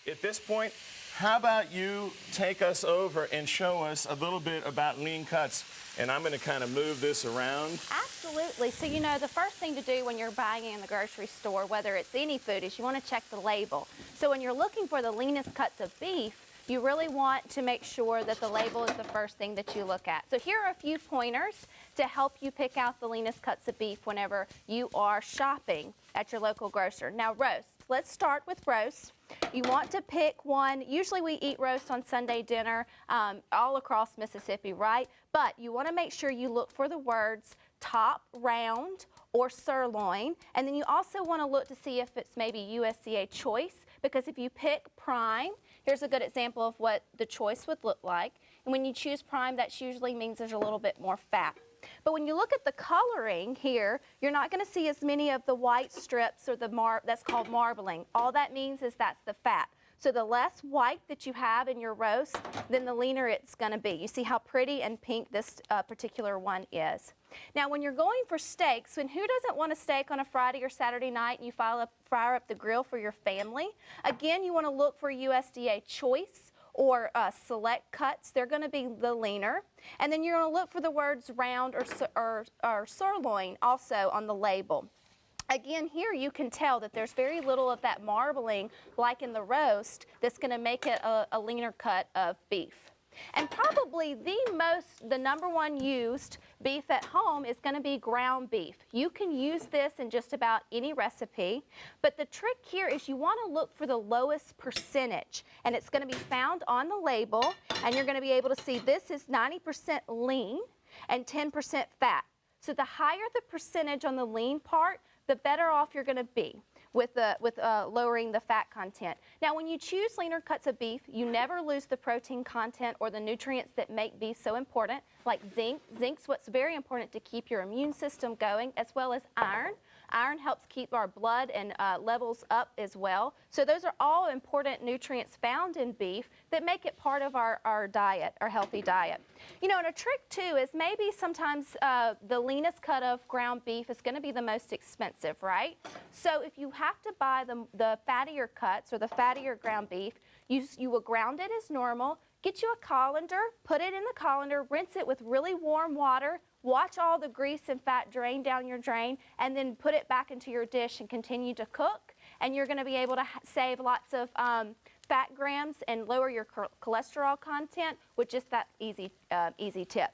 at this point, how about you take us over and show us a little bit about lean cuts? And I'm going to kind of move this around. Absolutely. So, you know, the first thing to do when you're buying in the grocery store, whether it's any food, is you want to check the label. So when you're looking for the leanest cuts of beef, you really want to make sure that the label is the first thing that you look at. So here are a few pointers to help you pick out the leanest cuts of beef whenever you are shopping at your local grocer. Now, roast. Let's start with roast. You want to pick one. Usually we eat roast on Sunday dinner all across Mississippi, right? But you want to make sure you look for the words top round or sirloin. And then you also want to look to see if it's maybe USDA choice, because if you pick prime, here's a good example of what the choice would look like. And when you choose prime, that usually means there's a little bit more fat. But when you look at the coloring here, you're not going to see as many of the white strips or that's called marbling. All that means is that's the fat. So the less white that you have in your roast, then the leaner it's going to be. You see how pretty and pink this particular one is. Now, when you're going for steaks, and who doesn't want a steak on a Friday or Saturday night and you fire up the grill for your family? Again, you want to look for USDA choice or select cuts. They're going to be the leaner. And then you're going to look for the words round or sirloin also on the label. Again, here you can tell that there's very little of that marbling like in the roast that's going to make it a leaner cut of beef. And probably the number one used beef at home is going to be ground beef. You can use this in just about any recipe, but the trick here is you want to look for the lowest percentage, and it's going to be found on the label, and you're going to be able to see this is 90% lean and 10% fat. So the higher the percentage on the lean part, the better off you're going to be with lowering the fat content. Now, when you choose leaner cuts of beef, you never lose the protein content or the nutrients that make beef so important, like zinc. Zinc's what's very important to keep your immune system going, as well as iron. Iron helps keep our blood and levels up as well. So those are all important nutrients found in beef that make it part of our diet, our healthy diet. You know, and a trick too is maybe sometimes the leanest cut of ground beef is going to be the most expensive, right? So if you have to buy the fattier cuts or the fattier ground beef, you will ground it as normal, get you a colander, put it in the colander, rinse it with really warm water, watch all the grease and fat drain down your drain, and then put it back into your dish and continue to cook. And you're going to be able to save lots of fat grams and lower your cholesterol content with just that easy tip.